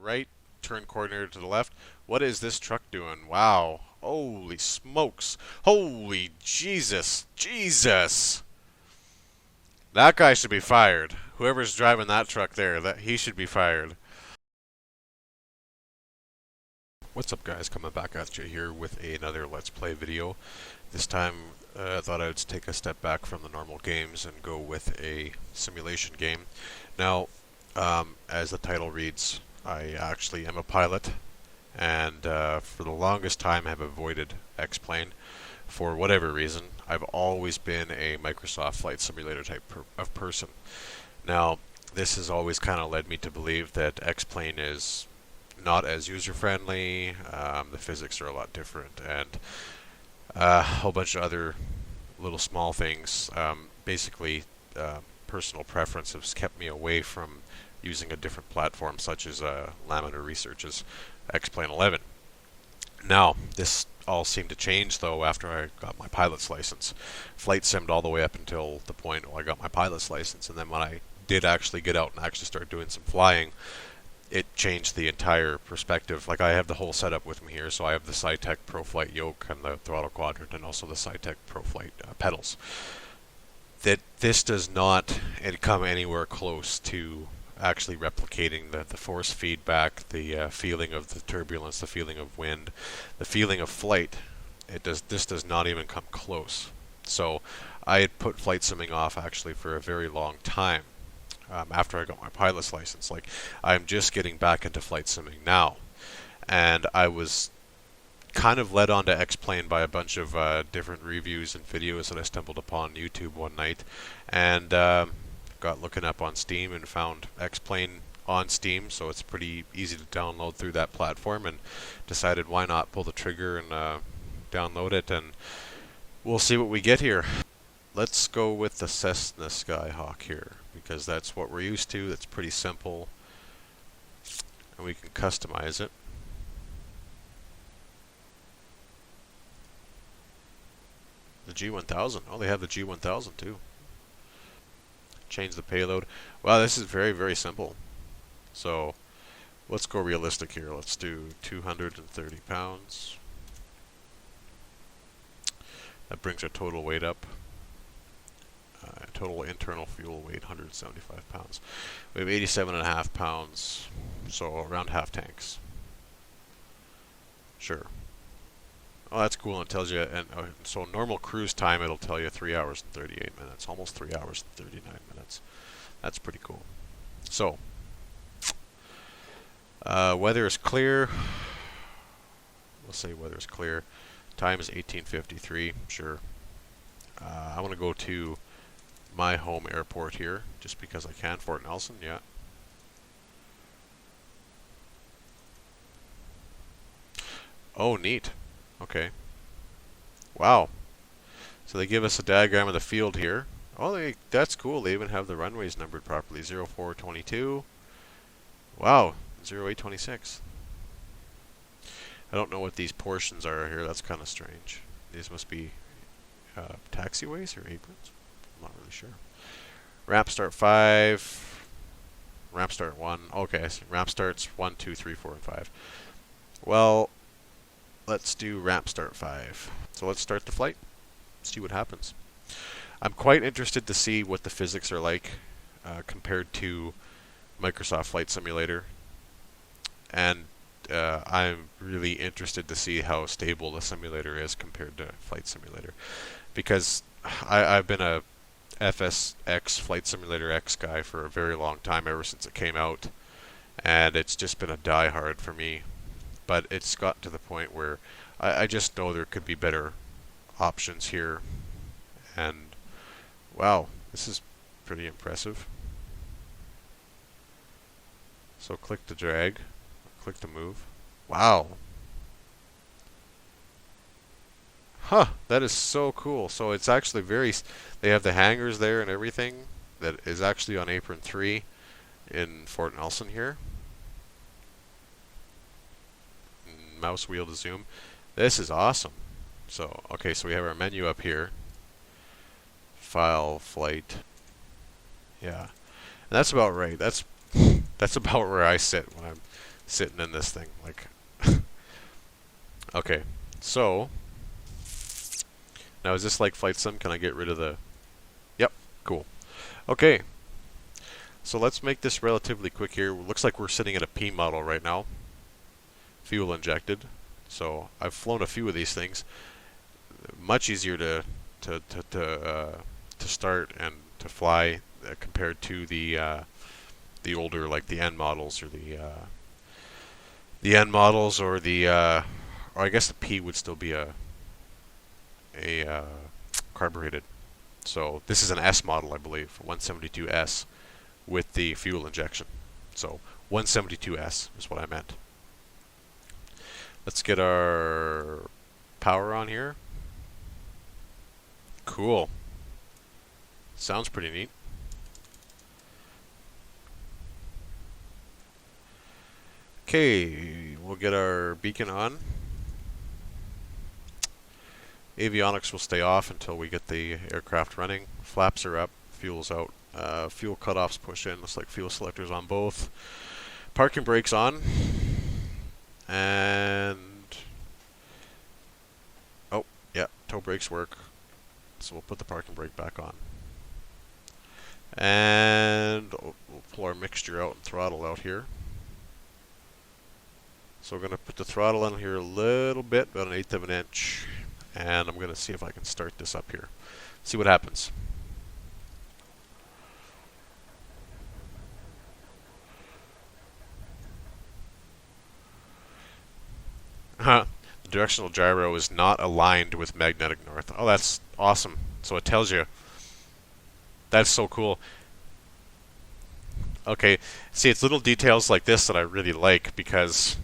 right, turn corner to the left. What is this truck doing? Wow. Holy smokes. Holy Jesus. Jesus. That guy should be fired. Whoever's driving that truck there, that he should be fired. What's up, guys? Coming back at you here with another Let's Play video. This time I thought I would take a step back from the normal games and go with a simulation game. Now, as the title reads, I actually am a pilot, and for the longest time have avoided XPLANE for whatever reason. I've always been a Microsoft Flight Simulator type of person. Now, this has always kind of led me to believe that XPLANE is not as user-friendly, the physics are a lot different, and a whole bunch of other little small things. Basically, personal preference has kept me away from using a different platform such as Laminar Research's XPLANE 11. Now, this all seemed to change though after I got my pilot's license. Flight simmed all the way up until the point where I got my pilot's license, and then when I did actually get out and actually start doing some flying, it changed the entire perspective. Like, I have the whole setup with me here, so I have the SciTech ProFlight yoke and the throttle quadrant, and also the SciTech ProFlight pedals. This does not come anywhere close to actually replicating the force feedback, the feeling of the turbulence, the feeling of wind, the feeling of flight. This does not even come close. So I had put flight simming off actually for a very long time. After I got my pilot's license, like, I'm just getting back into flight simming now, and I was kind of led on to XPLANE by a bunch of different reviews and videos that I stumbled upon YouTube one night, and got looking up on Steam and found XPLANE on Steam, so it's pretty easy to download through that platform, and decided why not pull the trigger and download it, and we'll see what we get here. Let's go with the Cessna Skyhawk here, because that's what we're used to. That's pretty simple, and we can customize it. The G1000. Oh, they have the G1000 too. Change the payload. Wow, this is very, very simple. So let's go realistic here. Let's do 230 pounds. That brings our total weight up. Total internal fuel weight 175 pounds. We have 87.5 pounds, so around half tanks. Sure. Oh, that's cool. And it tells you, and so normal cruise time, it'll tell you 3 hours and 38 minutes, almost 3 hours and 39 minutes. That's pretty cool. So, weather is clear. We'll say weather is clear. Time is 18:53. Sure. I want to go to my home airport here, just because I can. Fort Nelson, yeah. Oh, neat. Okay. Wow. So they give us a diagram of the field here. Oh, that's cool. They even have the runways numbered properly. 0422. Wow. 0826. I don't know what these portions are here. That's kind of strange. These must be taxiways or aprons. I'm not really sure. Ramp start 5. Ramp start 1. Okay, so ramp starts 1, 2, 3, 4, and 5. Well, let's do ramp start 5. So let's start the flight. See what happens. I'm quite interested to see what the physics are like compared to Microsoft Flight Simulator. And I'm really interested to see how stable the simulator is compared to Flight Simulator. Because I've been a FSX, Flight Simulator X guy for a very long time, ever since it came out. And it's just been a die-hard for me. But it's got to the point where I just know there could be better options here. And wow, this is pretty impressive. So click to drag, click to move. Wow. Huh, that is so cool. So it's actually they have the hangars there and everything that is actually on apron 3 in Fort Nelson here. Mouse wheel to zoom. This is awesome. So, okay, so we have our menu up here. File, flight. Yeah. And that's about right. That's about where I sit when I'm sitting in this thing. Like, okay, so now is this like flight sim? Can I get rid of the? Yep, cool. Okay, so let's make this relatively quick here. Looks like we're sitting at a P model right now, fuel injected. So I've flown a few of these things. Much easier to start and to fly compared to the older, like the N models or the N models or the or I guess the P would still be a carbureted. So this is an S model, I believe, 172S with the fuel injection. So 172S is what I meant. Let's get our power on here. Cool. Sounds pretty neat. Okay, we'll get our beacon on. Avionics will stay off until we get the aircraft running. Flaps are up, fuel's out. Fuel cutoffs push in. Looks like fuel selectors on both. Parking brakes on. And oh, yeah, tow brakes work. So we'll put the parking brake back on. And we'll pull our mixture out and throttle out here. So we're going to put the throttle in here a little bit, about 1/8 of an inch. And I'm going to see if I can start this up here. See what happens. The directional gyro is not aligned with magnetic north. Oh, that's awesome. So it tells you. That's so cool. Okay, see, it's little details like this that I really like because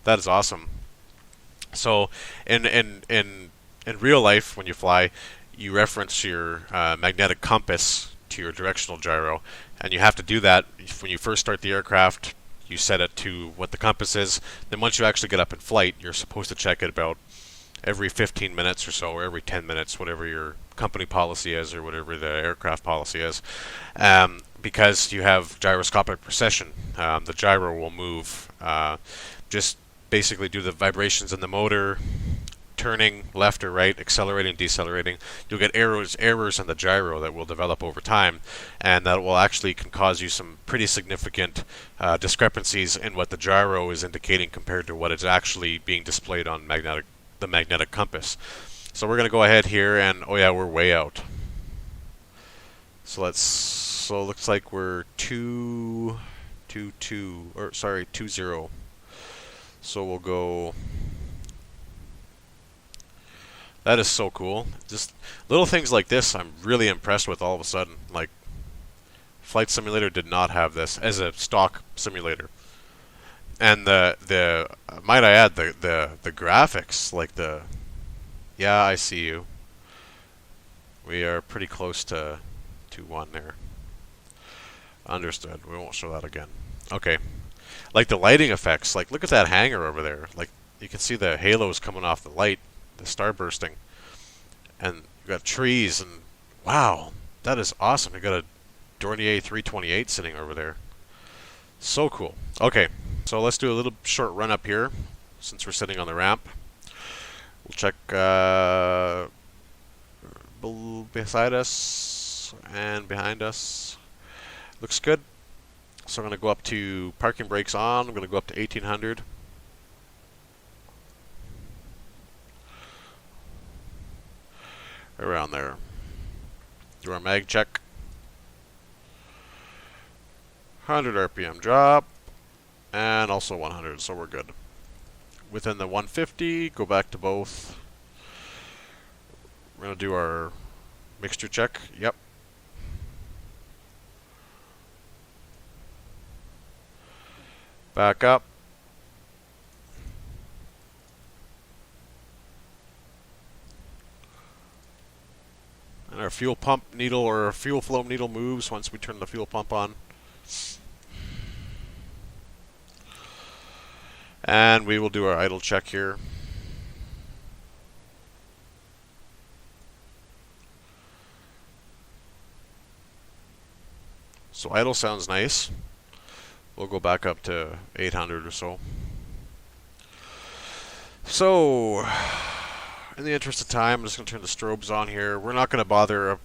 that is awesome. So, in real life, when you fly, you reference your magnetic compass to your directional gyro, and you have to do that when you first start the aircraft. You set it to what the compass is. Then once you actually get up in flight, you're supposed to check it about every 15 minutes or so, or every 10 minutes, whatever your company policy is, or whatever the aircraft policy is. Because you have gyroscopic precession, the gyro will move. Just basically do the vibrations in the motor, turning left or right, accelerating, decelerating. You'll get errors in the gyro that will develop over time, and that will actually can cause you some pretty significant discrepancies in what the gyro is indicating compared to what is actually being displayed on the magnetic compass. So we're going to go ahead here, and oh yeah, we're way out. So it looks like we're 2-0. So we'll go. That is so cool. Just little things like this I'm really impressed with all of a sudden. Like, Flight Simulator did not have this as a stock simulator. And the might I add, the graphics, like yeah, I see you. We are pretty close to 1 there. Understood. We won't show that again. Okay. Like the lighting effects, like look at that hangar over there. Like you can see the halos coming off the light, the starbursting. And you got trees and wow, that is awesome. You got a Dornier 328 sitting over there. So cool. Okay, so let's do a little short run up here since we're sitting on the ramp. We'll check beside us and behind us. Looks good. So I'm going to go up to parking brakes on. I'm going to go up to 1800. Around there. Do our mag check. 100 RPM drop. And also 100, so we're good. Within the 150, go back to both. We're going to do our mixture check. Yep. Back up. And our fuel pump needle or our fuel flow needle moves once we turn the fuel pump on. And we will do our idle check here. So idle sounds nice. We'll go back up to 800 or so. So, in the interest of time, I'm just going to turn the strobes on here. We're not going to bother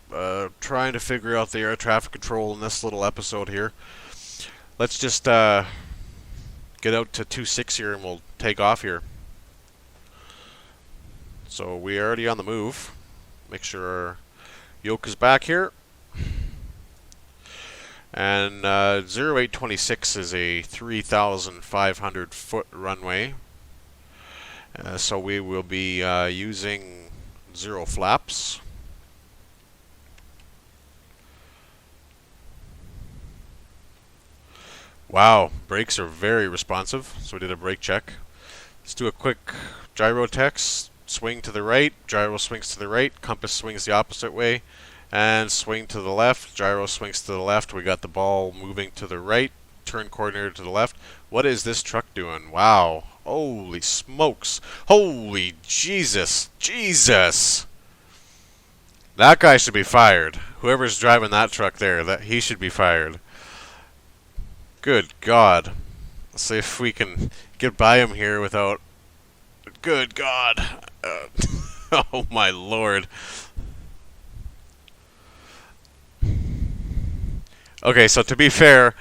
trying to figure out the air traffic control in this little episode here. Let's just get out to 2.6 here and we'll take off here. So we're already on the move. Make sure our yoke is back here. And 0826 is a 3,500 foot runway. So we will be using 0 flaps. Wow, brakes are very responsive, so we did a brake check. Let's do a quick gyro text. Swing to the right, gyro swings to the right, compass swings the opposite way, and swing to the left, gyro swings to the left. We got the ball moving to the right, turn coordinator to the left. What is this truck doing? Wow. Holy smokes. Holy Jesus. Jesus. That guy should be fired. Whoever's driving that truck there, he should be fired. Good God. Let's see if we can get by him here without... Good God. Oh my Lord. Okay, so to be fair,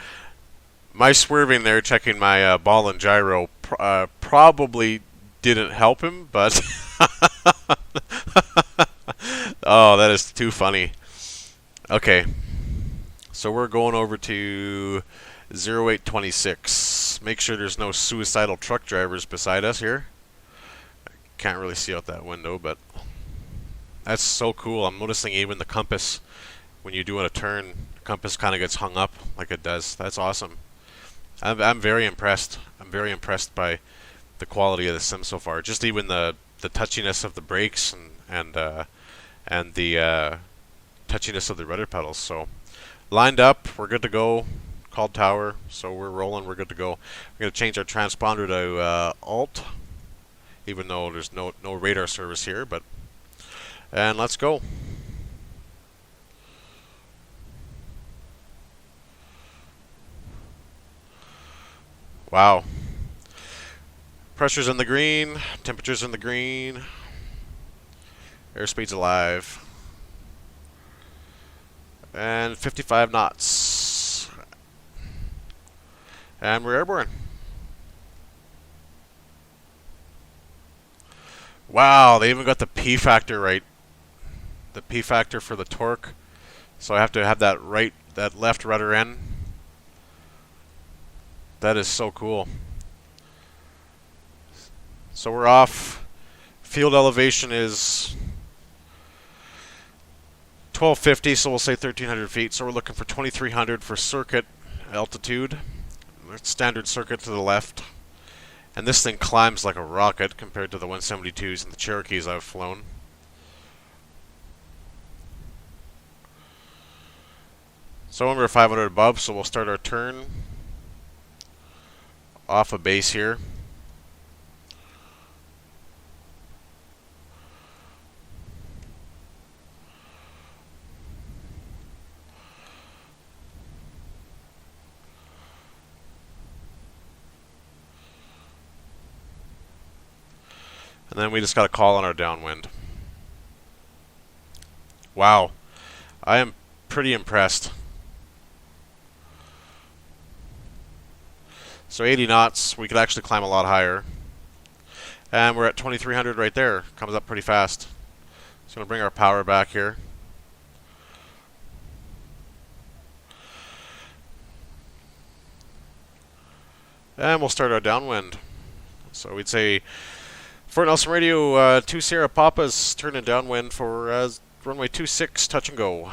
my swerving there, checking my ball and gyro, probably didn't help him, but... Oh, that is too funny. Okay, so we're going over to 0826. Make sure there's no suicidal truck drivers beside us here. Can't really see out that window, but that's so cool. I'm noticing even the compass, when you're doing a turn, the compass kind of gets hung up like it does. That's awesome. I'm very impressed. I'm very impressed by the quality of the sim so far. Just even the touchiness of the brakes and the touchiness of the rudder pedals. So lined up, we're good to go. Called tower, so we're rolling. We're good to go. We're gonna change our transponder to alt, even though there's no radar service here. And let's go. Wow. Pressure's in the green, temperature's in the green, airspeed's alive, and 55 knots. And we're airborne. Wow, they even got the P factor right. The P factor for the torque. So I have to have that left rudder end. That is so cool. So we're off. Field elevation is 1250, so we'll say 1300 feet. So we're looking for 2300 for circuit altitude. Standard circuit to the left. And this thing climbs like a rocket compared to the 172s and the Cherokees I've flown. So we're 500 above, so we'll start our turn off a base here. And then we just got a call on our downwind. Wow. I am pretty impressed. So 80 knots, we could actually climb a lot higher. And we're at 2300 right there. Comes up pretty fast. So I'm going to bring our power back here. And we'll start our downwind. So we'd say Fort Nelson Radio, 2 Sierra Papa's turning downwind for runway 26, touch and go.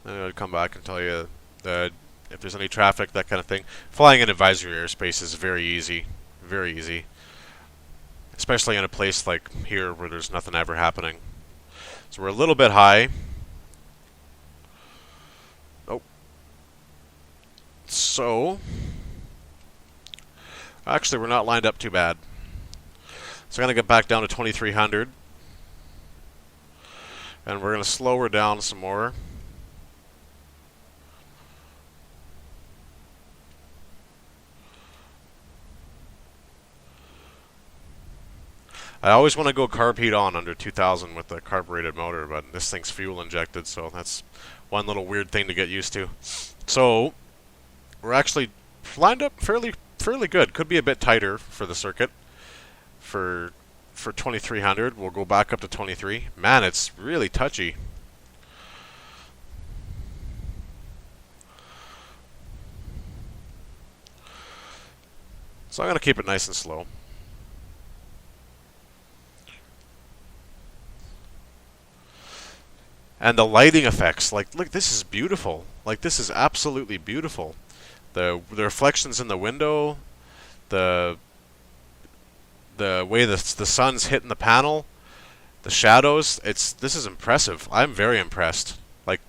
Then I'd come back and tell you that if there's any traffic, that kind of thing. Flying in advisory airspace is very easy. Very easy. Especially in a place like here where there's nothing ever happening. So we're a little bit high. Oh. So... actually, we're not lined up too bad. So I'm going to get back down to 2300. And we're going to slow her down some more. I always want to go carb heat on under 2000 with the carbureted motor, but this thing's fuel injected, so that's one little weird thing to get used to. So we're actually lined up fairly good. Could be a bit tighter for the circuit. For 2300, we'll go back up to 23. Man, it's really touchy. So I'm going to keep it nice and slow. And the lighting effects, like, look, this is beautiful. Like, this is absolutely beautiful. The reflections in the window, the way the sun's hitting the panel, the shadows, this is impressive. I'm very impressed. Like,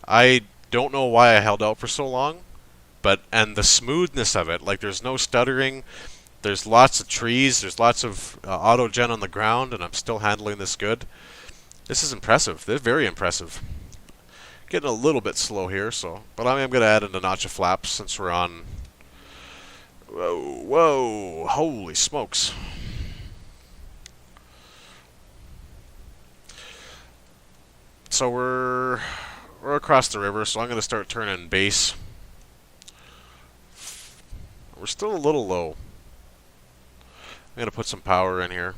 I don't know why I held out for so long, and the smoothness of it, like there's no stuttering, there's lots of trees, there's lots of auto gen on the ground, and I'm still handling this good. This is impressive. They're very impressive. Getting a little bit slow here, but I am going to add in a notch of flaps since we're on. Whoa, holy smokes. So we're across the river, so I'm going to start turning base. We're still a little low. I'm going to put some power in here.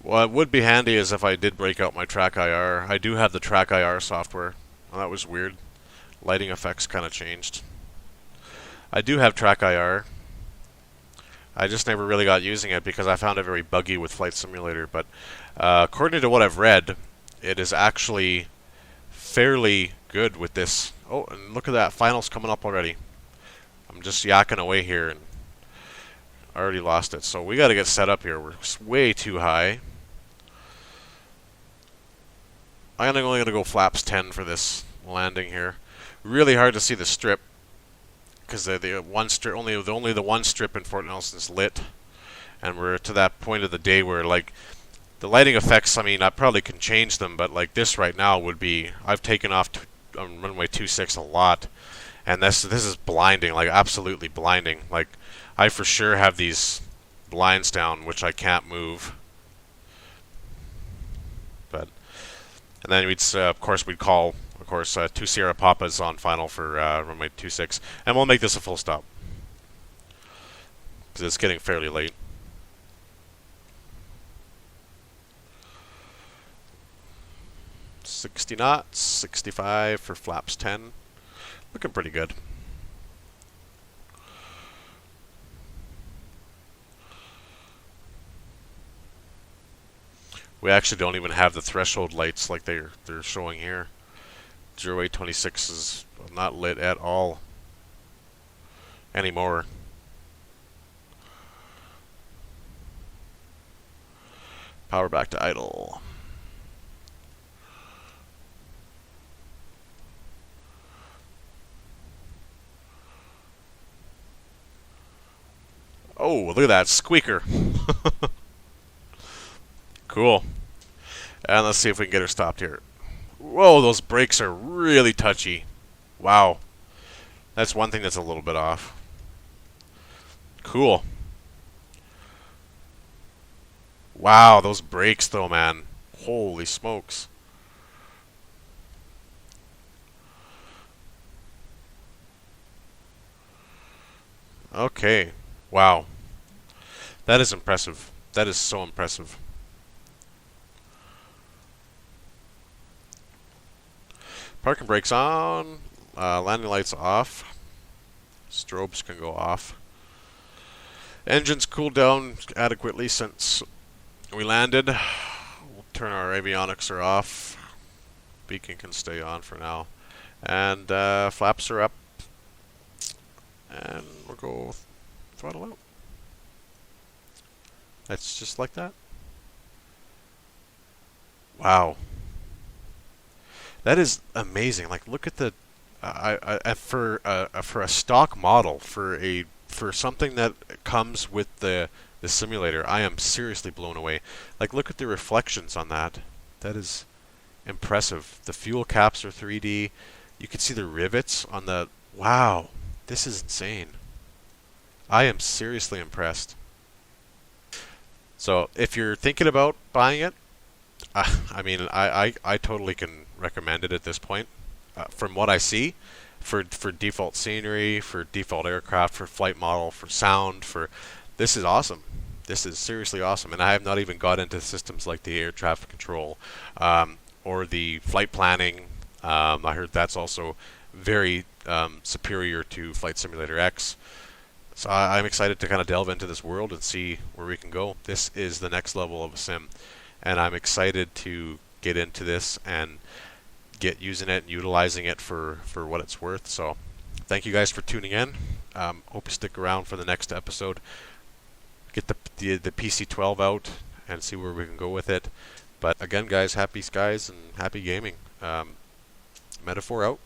What would be handy is if I did break out my Track IR. I do have the Track IR software. Well, that was weird. Lighting effects kind of changed. I do have Track IR. I just never really got using it because I found it very buggy with Flight Simulator. But according to what I've read, it is actually fairly good with this. Oh, and look at that. Finals coming up already. I'm just yakking away here and I already lost it. So we got to get set up here. We're way too high. I'm only going to go flaps 10 for this landing here. Really hard to see the strip because the one strip only the one strip in Fort Nelson's lit, and we're to that point of the day where like the lighting effects. I mean, I probably can change them, but like this right now would be. I've taken off on runway 26 a lot, and this is blinding, like absolutely blinding. Like I for sure have these blinds down, which I can't move. But and then we'd of course we'd call. Of course, 2 Sierra Papas on final for runway 26, and we'll make this a full stop because it's getting fairly late. $60 knots, 65 for flaps 10, looking pretty good. We actually don't even have the threshold lights like they're showing here. 0826 is not lit at all anymore. Power back to idle. Oh, look at that squeaker. Cool. And let's see if we can get her stopped here. Whoa, those brakes are really touchy. Wow. That's one thing that's a little bit off. Cool. Wow, those brakes though, man. Holy smokes. Okay. Wow. That is impressive. That is so impressive. Parking brakes on, landing lights off, strobes can go off. Engines cooled down adequately since we landed. We'll turn our avionics are off. Beacon can stay on for now. And flaps are up. And we'll go throttle out. That's just like that. Wow. That is amazing. Like, look at the for a stock model for a for something that comes with the simulator, I am seriously blown away. Like, look at the reflections on that. That is impressive. The fuel caps are 3D. You can see the rivets on the... Wow, this is insane. I am seriously impressed. So if you're thinking about buying it, I mean, I totally can recommend it at this point. From what I see, for default scenery, for default aircraft, for flight model, for sound, for... This is awesome. This is seriously awesome. And I have not even got into systems like the air traffic control or the flight planning. I heard that's also very superior to Flight Simulator X. So I'm excited to kind of delve into this world and see where we can go. This is the next level of a sim, and I'm excited to get into this and get using it and utilizing it for what it's worth. So thank you guys for tuning in. Hope you stick around for the next episode. Get the PC-12 out and see where we can go with it. But again, guys, happy skies and happy gaming. Metaphor out.